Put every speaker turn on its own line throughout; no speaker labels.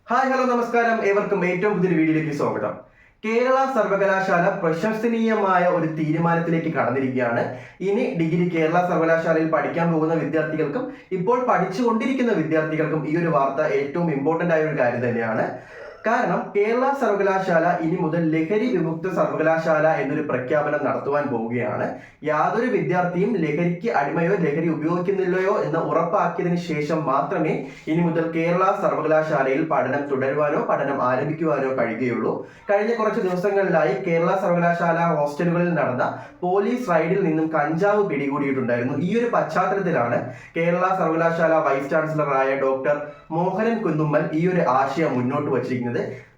Hi hello നമസ്കാരം. ഏവർക്കും ഏറ്റവും പുതിയൊരു വീഡിയോയിലേക്ക് സ്വാഗതം. കേരള സർവകലാശാല പ്രശംസനീയമായ ഒരു തീരുമാനത്തിലേക്ക് കടന്നിരിക്കുകയാണ്. ഇനി ഡിഗ്രി കേരള സർവകലാശാലയിൽ പഠിക്കാൻ പോകുന്ന വിദ്യാർത്ഥികൾക്കും ഇപ്പോൾ പഠിച്ചുകൊണ്ടിരിക്കുന്ന വിദ്യാർത്ഥികൾക്കും ഈ ഒരു വാർത്ത ഏറ്റവും ഇമ്പോർട്ടന്റ് ആയ ഒരു കാര്യം തന്നെയാണ്. കാരണം കേരള സർവകലാശാല ഇനി മുതൽ ലഹരി വിമുക്ത സർവകലാശാല എന്നൊരു പ്രഖ്യാപനം നടത്തുവാൻ പോവുകയാണ്. യാതൊരു വിദ്യാർത്ഥിയും ലഹരിക്ക് അടിമയോ ലഹരി ഉപയോഗിക്കുന്നില്ലയോ എന്ന് ഉറപ്പാക്കിയതിനു ശേഷം മാത്രമേ ഇനി മുതൽ കേരള സർവകലാശാലയിൽ പഠനം തുടരുവാനോ പഠനം ആരംഭിക്കുവാനോ കഴിയുകയുള്ളൂ. കഴിഞ്ഞ കുറച്ച് ദിവസങ്ങളിലായി കേരള സർവകലാശാല ഹോസ്റ്റലുകളിൽ നടന്ന പോലീസ് റൈഡിൽ നിന്നും കഞ്ചാവ് പിടികൂടിയിട്ടുണ്ടായിരുന്നു. ഈ ഒരു പശ്ചാത്തലത്തിലാണ് കേരള സർവകലാശാല വൈസ് ചാൻസലറായ ഡോക്ടർ മോഹനൻ കുന്നുമ്മൽ ഈ ഒരു ആശയം മുന്നോട്ട് വച്ചിരിക്കുന്നത്.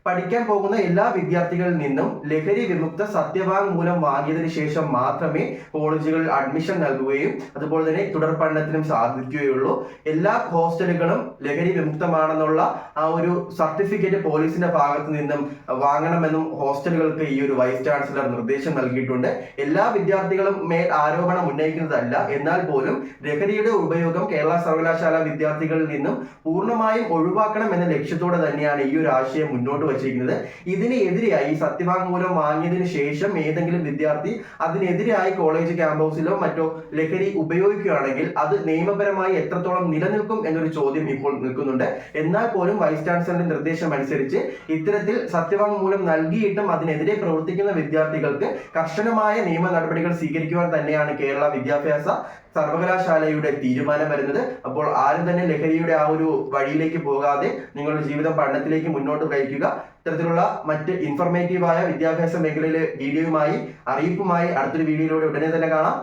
പഠിക്കാൻ പോകുന്ന എല്ലാ വിദ്യാർത്ഥികളിൽ നിന്നും ലഹരി വിമുക്ത സത്യവാങ്മൂലം വാങ്ങിയതിനു ശേഷം മാത്രമേ കോളേജുകളിൽ അഡ്മിഷൻ നൽകുകയും അതുപോലെ തന്നെ തുടർ പഠനത്തിനും സാധിക്കുകയുള്ളൂ. എല്ലാ ഹോസ്റ്റലുകളും ലഹരി വിമുക്തമാണെന്നുള്ള ആ ഒരു സർട്ടിഫിക്കറ്റ് പോലീസിന്റെ ഭാഗത്ത് നിന്നും വാങ്ങണമെന്നും ഹോസ്റ്റലുകൾക്ക് ഈ ഒരു വൈസ് ചാൻസലർ നിർദ്ദേശം നൽകിയിട്ടുണ്ട്. എല്ലാ വിദ്യാർത്ഥികളും മേൽ ആരോപണം ഉന്നയിക്കുന്നതല്ല, എന്നാൽ പോലും ലഹരിയുടെ ഉപയോഗം കേരള സർവകലാശാല വിദ്യാർത്ഥികളിൽ നിന്നും പൂർണ്ണമായും ഒഴിവാക്കണം എന്ന ലക്ഷ്യത്തോടെ തന്നെയാണ് ഈ ഒരു ആശയം മുന്നോട്ട് വച്ചിരിക്കുന്നത്. ഇതിനെതിരെയായി സത്യവാങ്മൂലം വാങ്ങിയതിനു ശേഷം ഏതെങ്കിലും വിദ്യാർത്ഥി അതിനെതിരായി കോളേജ് ക്യാമ്പസിലോ മറ്റോ ലഹരി ഉപയോഗിക്കുകയാണെങ്കിൽ അത് നിയമപരമായി എത്രത്തോളം നിലനിൽക്കും എന്നൊരു ചോദ്യം ഇപ്പോൾ നിൽക്കുന്നുണ്ട്. എന്നാൽ പോലും വൈസ് ചാൻസലറിന്റെ നിർദ്ദേശം അനുസരിച്ച് ഇത്തരത്തിൽ സത്യവാങ്മൂലം നൽകിയിട്ടും അതിനെതിരെ പ്രവർത്തിക്കുന്ന വിദ്യാർത്ഥികൾക്ക് കർശനമായ നിയമ നടപടികൾ സ്വീകരിക്കുവാൻ തന്നെയാണ് കേരള വിദ്യാഭ്യാസ സർവകലാശാലയുടെ തീരുമാനം വരുന്നത്. അപ്പോൾ ആരും തന്നെ ലഹരിയുടെ ആ ഒരു വഴിയിലേക്ക് പോകാതെ നിങ്ങളുടെ ജീവിതം പഠനത്തിലേക്ക് മുന്നോട്ട് നയിക്കുക. ഇത്തരത്തിലുള്ള മറ്റ് ഇൻഫർമേറ്റീവായ വിദ്യാഭ്യാസ മേഖലയിലെ വീഡിയോയുമായി അറിയിപ്പുമായി അടുത്തൊരു വീഡിയോയിലൂടെ ഉടനെ തന്നെ കാണാം.